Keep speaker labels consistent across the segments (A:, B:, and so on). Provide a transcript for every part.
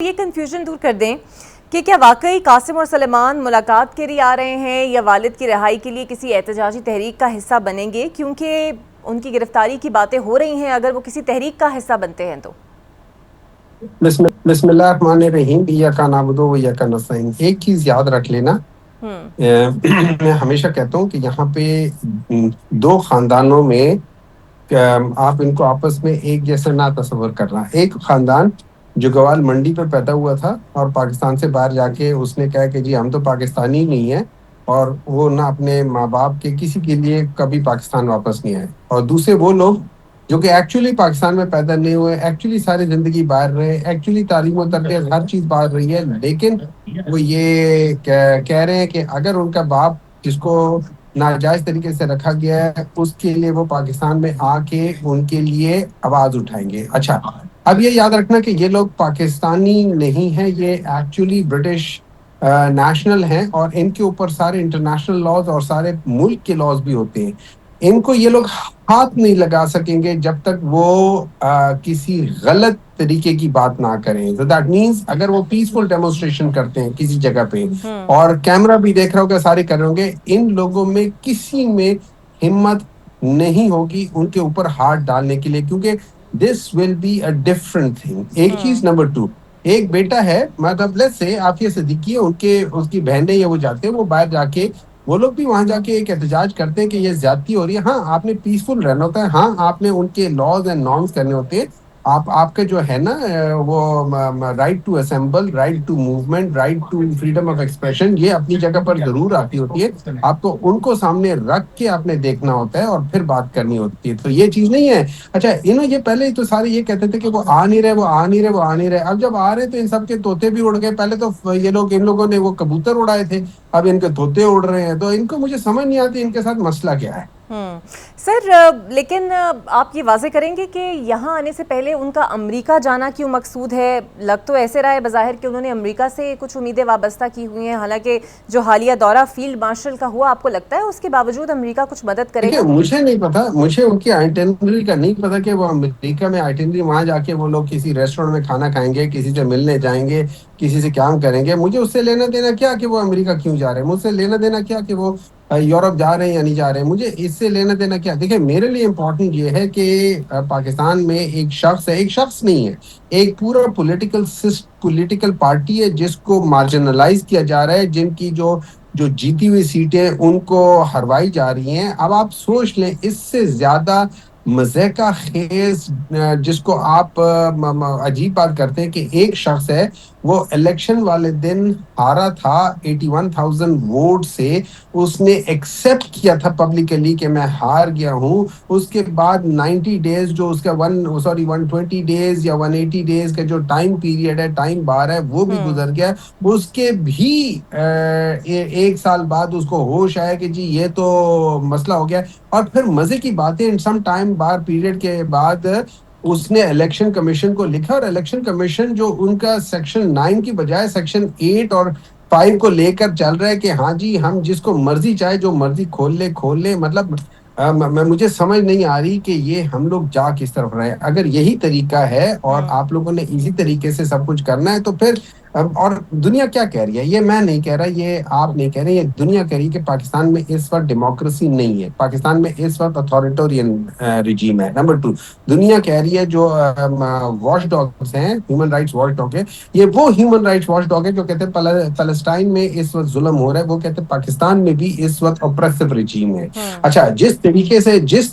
A: ये कंफ्यूजन दूर कर दें कि क्या वाकई कासिम और सलेमान मुलाकात के लिए आ रहे हैं या वालिद की रिहाई के लिए किसी एहतजाजी तहरीक का हिस्सा बनेंगे, क्योंकि उनकी गिरफ्तारी की बातें हो रही हैं। अगर वो किसी तहरीक का हिस्सा बनते हैं तो
B: बिस्मिल्लाहिर्रहमानिर्रहीम इय्याका नअबुदु व इय्याका नस्तईन। एक चीज याद रख लेना। मैं हमेशा कहता हूँ कि यहाँ पे दो खानदानों में आप इनको आपस में एक जैसा ना तस्वर करना। एक खानदान जो गवाल मंडी पे पैदा हुआ था और पाकिस्तान से बाहर जाके उसने कहा कि जी हम तो पाकिस्तानी नहीं है, और वो ना अपने माँ बाप के किसी के लिए कभी पाकिस्तान वापस नहीं आए। और दूसरे वो लोग जो कि एक्चुअली पाकिस्तान में पैदा नहीं हुए, एक्चुअली सारी जिंदगी बाहर रहे, एक्चुअली तालीम और तरबियत हर चीज बाहर रही है, लेकिन वो ये कह रहे हैं कि अगर उनका बाप जिसको नाजायज तरीके से रखा गया है उसके लिए वो पाकिस्तान में आके उनके लिए आवाज उठाएंगे। अच्छा, अब ये याद रखना कि ये लोग पाकिस्तानी नहीं है, ये एक्चुअली ब्रिटिश नेशनल हैं, और इनके ऊपर सारे इंटरनेशनल लॉज और सारे मुल्क के लॉज भी होते हैं। इनको ये लोग हाथ नहीं लगा सकेंगे जब तक वो किसी गलत तरीके की बात ना करें। तो दैट मीन्स अगर वो पीसफुल डेमोन्स्ट्रेशन करते हैं किसी जगह पे और कैमरा भी देख रहा होगा, सारे कर रहे होंगे, इन लोगों में किसी में हिम्मत नहीं होगी उनके ऊपर हाथ डालने के लिए, क्योंकि this will be a different thing. एक चीज। नंबर टू, एक बेटा है, मतलब लेट्स से आफिया सिद्दीकी है, उनके उसकी बहनें या वो जाते हैं, वो बाहर जाके वो लोग भी वहां जाके एक एहतजाज करते हैं कि ये ज्यादती हो रही है। हाँ, आपने पीसफुल रहना होता है, हाँ आपने उनके लॉज एंड नॉर्म्स करने होते हैं। आप आपके जो है ना वो right to assemble, right to movement, right to freedom of expression, ये अपनी जगह पर जरूर आती होती है। आपको उनको सामने रख के आपने देखना होता है और फिर बात करनी होती है, तो ये चीज नहीं है। अच्छा, ये पहले तो सारे ये कहते थे कि वो आ नहीं रहे, वो आ नहीं रहे, वो आ नहीं रहे। अब जब आ रहे तो इन सब के तोते भी उड़ गए। पहले तो ये लोग, इन लोगों ने वो कबूतर उड़ाए थे, अब इनके तोते उड़ रहे हैं। तो इनको मुझे समझ नहीं आती इनके साथ मसला क्या है।
A: सर, लेकिन आप ये वाजे करेंगे कि यहाँ आने से पहले उनका अमेरिका जाना क्यों मकसूद है? लग तो ऐसे रहा है बज़ाहिर कि उन्होंने अमेरिका से कुछ उम्मीदें वाबस्ता की हुई हैं, हालांकि जो हालिया दौरा फील्ड मार्शल का हुआ, आपको लगता है उसके बावजूद अमेरिका कुछ मदद
B: देखिए,
A: करेगा?
B: मुझे नहीं पता, मुझे उनकी आइटिनरी का नहीं पता कि वो अमेरिका में आइटिनरी वहां जाके वो लोग किसी रेस्टोरेंट में खाना खाएंगे, किसी से मिलने जाएंगे, किसी से काम करेंगे। मुझे उससे लेना देना क्या कि वो अमेरिका क्यों जा रहे हैं, मुझसे लेना देना क्या कि वो यूरोप जा रहे हैं या नहीं जा रहे हैं, मुझे इससे लेना देना क्या। देखिए, मेरे लिए इम्पोर्टेंट ये है कि पाकिस्तान में एक शख्स है, एक शख्स नहीं है, एक पूरा पॉलिटिकल पार्टी है जिसको मार्जिनलाइज किया जा रहा है, जिनकी जो जो जीती हुई सीटें उनको हरवाई जा रही हैं। अब आप सोच लें, इससे ज्यादा मजे का खेज जिसको आप अजीब बात करते हैं कि एक शख्स है, वो इलेक्शन वाले दिन हारा था 81,000 वोट से, उसने एक्सेप्ट किया था पब्लिकली कि मैं हार गया हूं। उसके बाद 90 डेज जो उसका 120 डेज या 180 डेज का जो टाइम पीरियड है, टाइम बार है, वो भी गुजर गया। उसके भी एक साल बाद उसको होश आया कि जी ये तो मसला हो गया। और फिर मजे की बात है, सम टाइम बार पीरियड के बाद उसने इलेक्शन कमीशन को लिखा, और इलेक्शन कमीशन जो उनका सेक्शन 9 की बजाय सेक्शन 8 और 5 को लेकर चल रहा है कि हाँ जी हम जिसको मर्जी चाहे जो मर्जी खोल ले। मतलब मुझे समझ नहीं आ रही कि ये हम लोग जा किस तरफ रहे हैं। अगर यही तरीका है और आप लोगों ने इसी तरीके से सब कुछ करना है तो फिर और दुनिया क्या कह रही है, ये मैं नहीं कह रहा, ये आप नहीं कह रहे, ये दुनिया कह रही है कि पाकिस्तान में इस वक्त डेमोक्रेसी नहीं है, पाकिस्तान में इस वक्त अथॉरिटेरियन रिजीम है। नंबर टू, दुनिया कह रही है जो वॉच डॉग्स हैं, ह्यूमन राइट्स वॉच डॉग है, ये वो ह्यूमन राइट्स वॉच डॉग है जो कहते हैं पैलेस्टाइन में इस वक्त जुल्म हो रहा है, वो कहते हैं पाकिस्तान में भी इस वक्त ऑप्रेसिव रिजीम है। अच्छा, जिस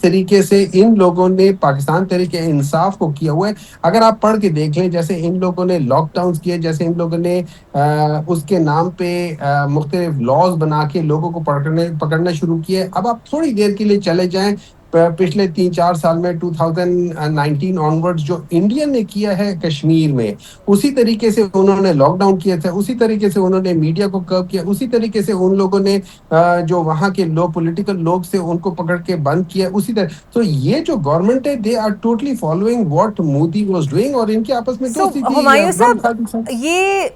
B: तरीके से इन लोगों ने पाकिस्तान तरीके इंसाफ को किया हुआ है, अगर आप पढ़ के देख लें, जैसे इन लोगों ने लॉकडाउन किए, जैसे इन लोगों ने उसके नाम पे मुख्तलिफ लॉज बना के लोगों को पकड़ना शुरू किए। अब आप थोड़ी देर के लिए चले जाएं पिछले 3-4 साल में, 2019 ऑनवर्ड्स, जो इंडिया ने किया है कश्मीर में, उसी तरीके से उन्होंने लॉकडाउन किया था, उसी तरीके से उन्होंने मीडिया को कर्व किया, उसी तरीके से उन लोगों ने जो वहां के पॉलिटिकल लोग से उनको पकड़ के बंद किया उसी तरह। तो ये जो गवर्नमेंट है, they are totally following what Modi was doing, और इनके आपस में दोस्ती थी।
A: हुमायूं साहब, ये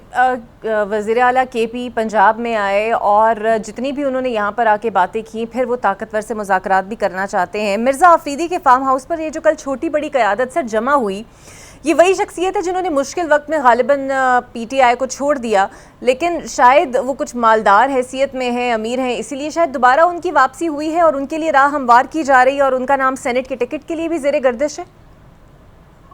A: वज़ीर आला केपी पंजाब में आए और जितनी भी उन्होंने यहाँ पर आके बातें की, फिर वो ताकतवर से मुज़ाकरात भी करना चाहते हैं। मिर्ज़ा आफरीदी के फार्म हाउस पर ये जो कल छोटी बड़ी क़यादत सर जमा हुई, ये वही शख्सियत है जिन्होंने मुश्किल वक्त में गालिबन पीटीआई को छोड़ दिया, लेकिन शायद वो कुछ मालदार हैसियत में है, अमीर हैं, इसीलिए शायद दोबारा उनकी वापसी हुई है और उनके लिए राह हमवार की जा रही है और उनका नाम सेनेट के टिकट के लिए भी ज़ेरे गर्दिश है।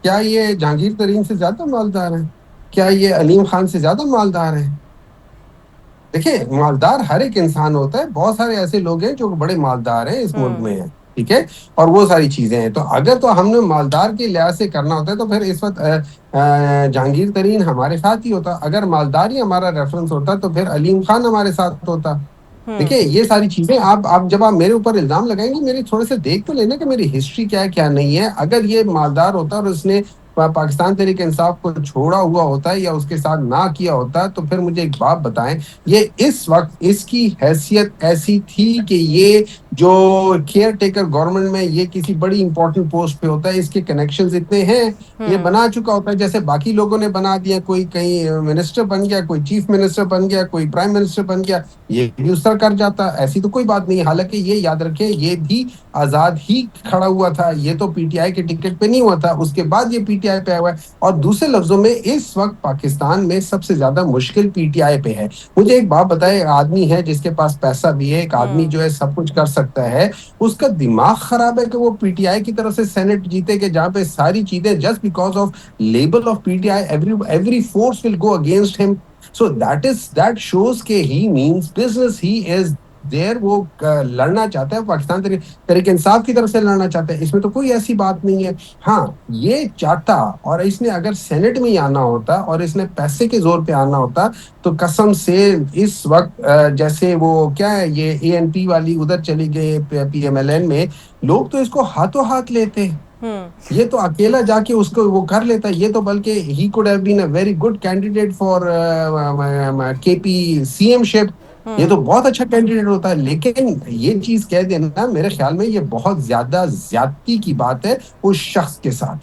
B: क्या ये जहांगीर तरीन से ज्यादा मालदार है? क्या ये अलीम खान से ज्यादा मालदार है? देखिए, मालदार हर एक इंसान होता है, बहुत सारे ऐसे लोग हैं जो बड़े मालदार हैं इस मुल्क में
A: हम्म।
B: हैं, ठीक है। और वो सारी चीजें हैं, तो अगर तो हमने मालदार के लिहाज से करना होता है तो फिर इस वक्त जहांगीर तरीन हमारे साथ ही होता। अगर मालदार ही हमारा रेफरेंस होता तो फिर अलीम खान हमारे साथ होता। देखिए,
A: हम्म।
B: ये सारी चीजें आप जब आप मेरे ऊपर इल्जाम लगाएंगे, मेरे थोड़े से देख तो लेना कि मेरी हिस्ट्री क्या है क्या नहीं है। अगर ये मालदार होता और उसने पाकिस्तान तहरीक इंसाफ को छोड़ा हुआ होता है या उसके साथ ना किया होता, तो फिर मुझे एक बात बताएं, ये इस वक्त इसकी हैसियत ऐसी थी कि ये जो केयर टेकर गवर्नमेंट में ये किसी बड़ी इंपॉर्टेंट पोस्ट पे होता है, इसके कनेक्शंस इतने हैं, ये
A: हम्म।
B: बना चुका होता है जैसे बाकी लोगों ने बना दिया। कोई कहीं मिनिस्टर बन गया, कोई चीफ मिनिस्टर बन गया, कोई प्राइम मिनिस्टर बन गया, ये भी उस तरह कर जाता। ऐसी तो कोई बात नहीं है। हालांकि ये याद रखें, ये भी आजाद ही खड़ा हुआ था, ये तो पीटीआई के टिकट पे नहीं हुआ था, उसके बाद ये पीटीआई पे आया हुआ है। और दूसरे लफ्जों में इस वक्त पाकिस्तान में सबसे ज्यादा मुश्किल पीटीआई पे है। मुझे एक बात बताए, एक आदमी है जिसके पास पैसा भी है, एक आदमी जो है सब कुछ कर सकता है, उसका दिमाग खराब है कि वो पीटीआई की तरफ से सेनेट जीते, के जहां पे सारी चीजें just because of label of PTI every force will go against him. So that shows के he means business, he is there. वो लड़ना चाहता है पाकिस्तान तरीके इंसाफ की तरफ से लड़ना चाहता है, इसमें तो कोई ऐसी बात नहीं है। हाँ, ये चाहता और इसने अगर सेनेट में ही आना होता और इसने पैसे के जोर पे आना होता, तो कसम से इस वक्त जैसे वो क्या है, ये एएनपी वाली उधर चली गई पीएमएलएन में, लोग तो इसको हाथों हाथ लेते।
A: हम्म।
B: ये तो अकेला जाके उसको वो कर लेता। ये तो बल्कि he could have been a very good candidate for KP CMship. ये तो
A: हम्म।
B: बहुत अच्छा कैंडिडेट होता है। लेकिन ये चीज कह देना, मेरे ख्याल में ये बहुत ज्यादा ज्यादती की बात है उस शख्स के साथ।